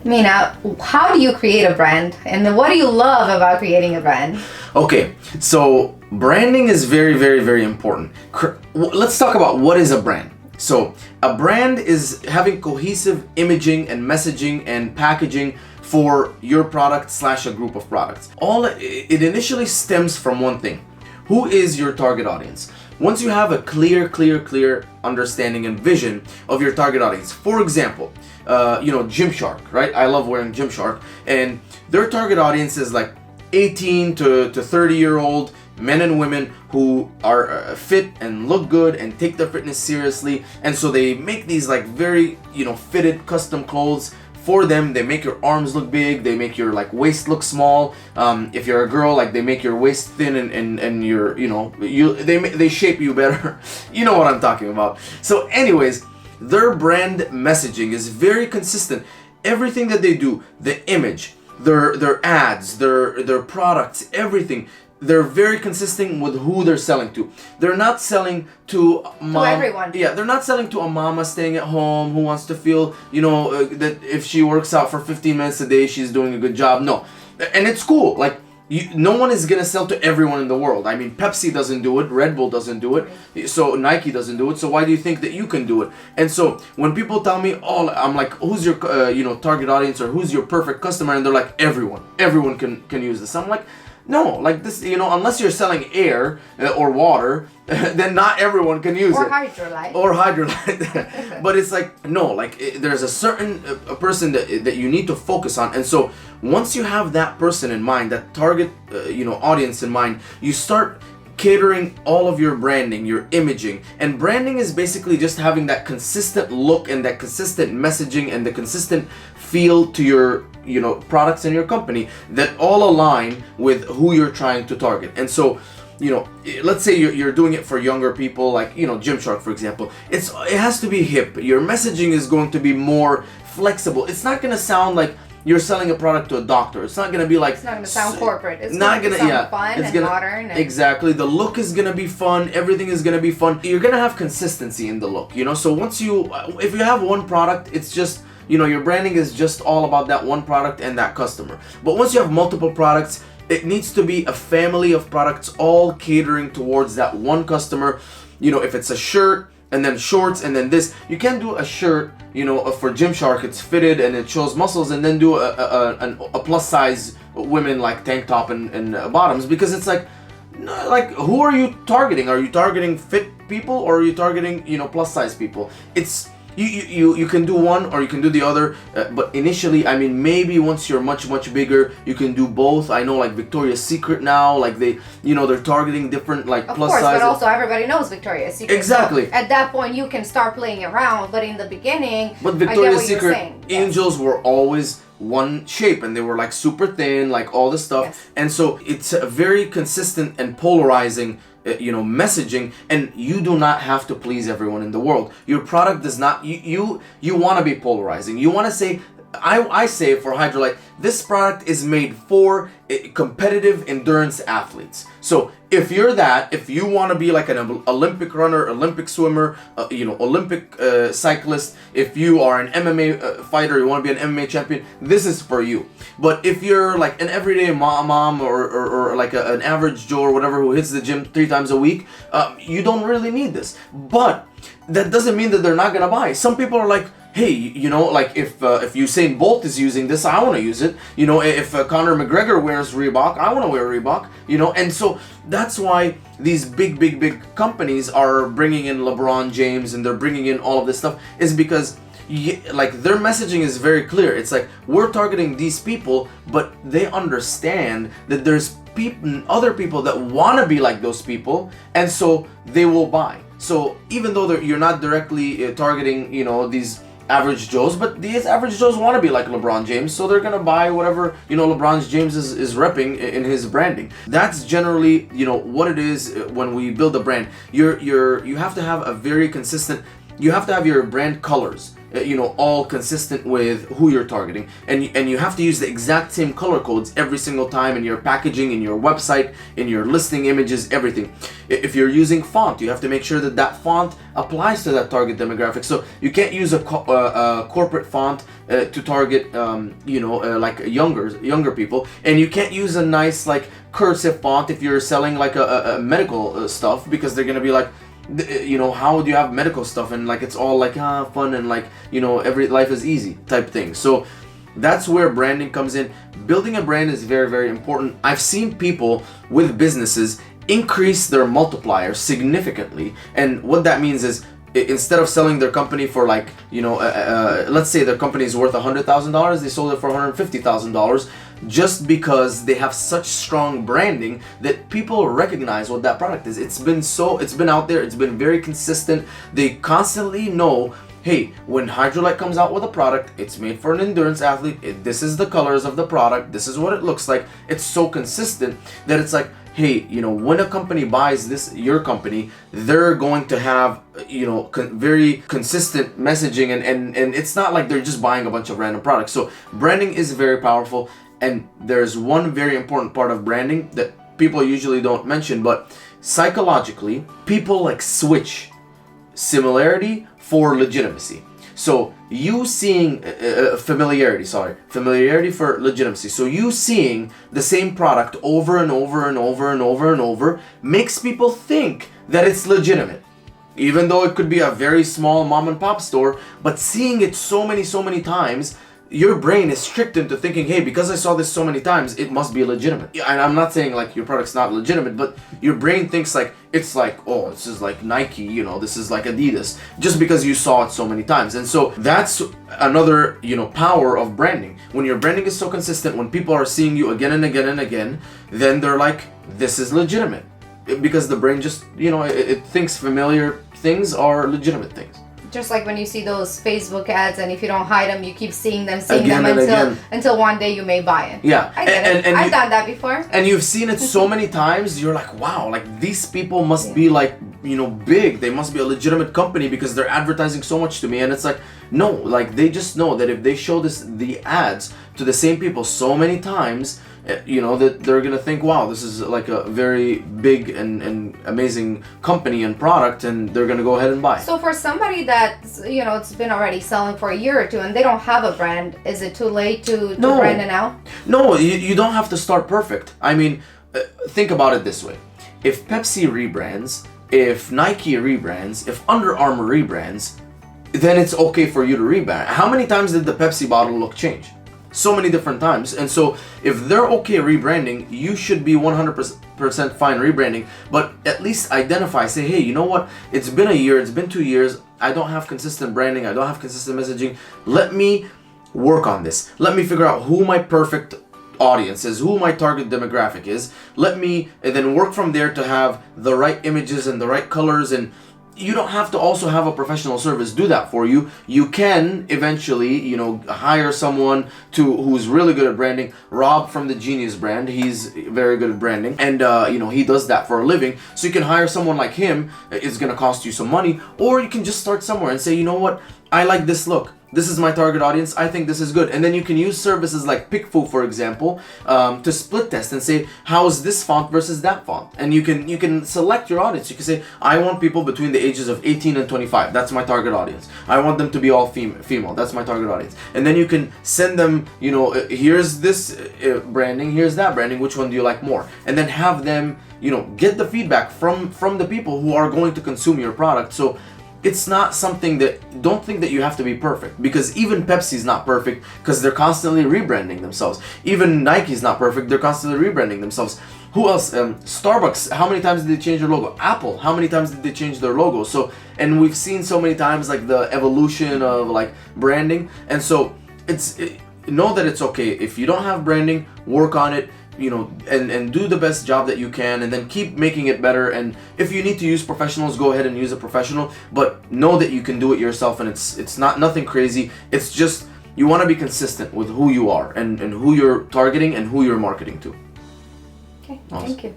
Mina, how do you create a brand? And what do you love about creating a brand? Okay, so branding is very, very, very important. Let's talk about what is a brand. So a brand is having cohesive imaging and messaging and packaging for your product / a group of products. It initially stems from one thing. Who is your target audience? Once you have a clear understanding and vision of your target audience, for example, Gymshark, right? I love wearing Gymshark, and their target audience is like 18 to 30-year-old men and women who are fit and look good and take their fitness seriously, and so they make these like very fitted custom clothes for them. They make your arms look big, they make your like waist look small. If you're a girl, like they make your waist thin and your they shape you better. You know what I'm talking about. So anyways, their brand messaging is very consistent. Everything that they do, the image, their ads, their products, everything, they're very consistent with who they're selling to. They're not selling to everyone. Yeah, they're not selling to a mama staying at home who wants to feel, that if she works out for 15 minutes a day, she's doing a good job. No, and it's cool. Like, no one is gonna sell to everyone in the world. I mean, Pepsi doesn't do it, Red Bull doesn't do it, so Nike doesn't do it. So why do you think that you can do it? And so when people tell me, "Oh," I'm like, "Who's your target audience, or who's your perfect customer?" And they're like, "Everyone can use this." I'm like, no, like this, unless you're selling air or water, then not everyone can use it. Or hydrolyte. But it's like, no, like there's a certain person that you need to focus on. And so once you have that person in mind, that target, audience in mind, you start catering all of your branding, your imaging. And branding is basically just having that consistent look and that consistent messaging and the consistent feel to your products in your company that all align with who you're trying to target. And so let's say you're doing it for younger people, like Gymshark, for example. It has to be hip. Your messaging is going to be more flexible. It's not going to sound like you're selling a product to a doctor. It's not going to be like... It's not going to sound corporate. It's not going to sound fun and modern. Exactly. The look is going to be fun. Everything is going to be fun. You're going to have consistency in the look, So once if you have one product, it's just... your branding is just all about that one product and that customer. But once you have multiple products, it needs to be a family of products all catering towards that one customer. If it's a shirt and then shorts and then this, you can't do a shirt, for Gymshark, it's fitted and it shows muscles, and then do a plus size women like tank top and bottoms, because it's like who are you targeting? Are you targeting fit people, or are you targeting plus size people? It's You can do one or you can do the other, but initially, I mean, maybe once you're much bigger, you can do both. I know, like Victoria's Secret now, like they're targeting different like plus sizes. Of course, but also everybody knows Victoria's Secret. Exactly. So at that point, you can start playing around, but in the beginning, but Victoria's Secret angels yes. were always one shape, and they were like super thin, like all this stuff. Yes. And so it's a very consistent and polarizing messaging, and you do not have to please everyone in the world. Your product does not, you want to be polarizing. You want to say, I say for Hydrolyte, this product is made for competitive endurance athletes. So if you want to be like an Olympic runner, Olympic swimmer, Olympic cyclist, if you are an MMA fighter, you want to be an MMA champion, this is for you. But if you're like an everyday mom or like an average Joe or whatever who hits the gym 3 times a week, you don't really need this. But that doesn't mean that they're not gonna buy. Some people are like, hey, like if Usain Bolt is using this, I want to use it. If Conor McGregor wears Reebok, I want to wear Reebok. And so that's why these big companies are bringing in LeBron James, and they're bringing in all of this stuff, is because their messaging is very clear. It's like, we're targeting these people, but they understand that there's other people that want to be like those people, and so they will buy. So even though you're not directly targeting, these average Joes, but these average Joes want to be like LeBron James, so they're gonna buy whatever LeBron James is repping in his branding. That's generally what it is when we build a brand. You have to have a very consistent. You have to have your brand colors. all consistent with who you're targeting, and you have to use the exact same color codes every single time in your packaging, in your website, in your listing images, everything. If you're using font, you have to make sure that that font applies to that target demographic. So you can't use a corporate font to target like younger people, and you can't use a nice like cursive font if you're selling like a medical stuff, because they're gonna be like, how would you have medical stuff and like it's all like fun and like every life is easy type thing. So that's where branding comes in. Building a brand is very, very important. I've seen people with businesses increase their multiplier significantly, and what that means is, instead of selling their company for like let's say their company is worth $100,000, they sold it for $150,000, just because they have such strong branding that people recognize what that product is. It's been out there, it's been very consistent. They constantly know, hey, when Hydrolite comes out with a product, it's made for an endurance athlete, this is the colors of the product, this is what it looks like. It's so consistent that it's like, hey, when a company buys your company, they're going to have, very consistent messaging, and it's not like they're just buying a bunch of random products. So branding is very powerful, and there's one very important part of branding that people usually don't mention, but psychologically, people like switch similarity for legitimacy. So you seeing familiarity for legitimacy. So you seeing the same product over and over and over and over and over makes people think that it's legitimate, even though it could be a very small mom and pop store. But seeing it so many times, your brain is tricked into thinking, hey, because I saw this so many times, it must be legitimate. And I'm not saying like your product's not legitimate, but your brain thinks like, it's like, oh, this is like Nike, this is like Adidas, just because you saw it so many times. And so that's another, power of branding. When your branding is so consistent, when people are seeing you again and again and again, then they're like, this is legitimate. Because the brain just, it thinks familiar things are legitimate things. Just like when you see those Facebook ads, and if you don't hide them, you keep seeing them until one day you may buy it. Yeah, I get it. I've done that before. And you've seen it so many times, you're like, wow, like these people must be like, big. They must be a legitimate company because they're advertising so much to me. And it's like, no, like they just know that if they show the ads to the same people so many times, that they're gonna think, wow, this is like a very big and amazing company and product, and they're gonna go ahead and buy. So for somebody that it's been already selling for a year or two and they don't have a brand, is it too late to brand it now? No, you don't have to start perfect. I mean, think about it this way: if Pepsi rebrands, if Nike rebrands, if Under Armour rebrands, then it's okay for you to rebrand. How many times did the Pepsi bottle look change? So many different times. And so if they're okay rebranding, you should be 100% fine rebranding, but at least identify, say, hey, you know what, it's been a year, it's been 2 years, I don't have consistent branding, I don't have consistent messaging. Let me work on this. Let me figure out who my perfect audience is, who my target demographic is. And then work from there to have the right images and the right colors. And you don't have to also have a professional service do that for you. You can eventually, hire someone who's really good at branding. Rob from the Genius brand, he's very good at branding, and he does that for a living. So you can hire someone like him. It's gonna cost you some money, or you can just start somewhere and say, you know what, I like this look. This is my target audience. I think this is good. And then you can use services like PickFu, for example, to split test and say, how's this font versus that font? And you can select your audience. You can say, I want people between the ages of 18 and 25. That's my target audience. I want them to be all female. That's my target audience. And then you can send them, here's this branding, here's that branding. Which one do you like more? And then have them, get the feedback from the people who are going to consume your product. So it's not something don't think that you have to be perfect, because even Pepsi's not perfect because they're constantly rebranding themselves. Even Nike's not perfect, they're constantly rebranding themselves. Who else? Starbucks, how many times did they change their logo? Apple, how many times did they change their logo? So, and we've seen so many times like the evolution of like branding. And so know that it's okay. If you don't have branding, work on it. And do the best job that you can, and then keep making it better. And if you need to use professionals, go ahead and use a professional, but know that you can do it yourself, and it's not nothing crazy. It's just you want to be consistent with who you are and who you're targeting and who you're marketing to. Okay, awesome. Thank you.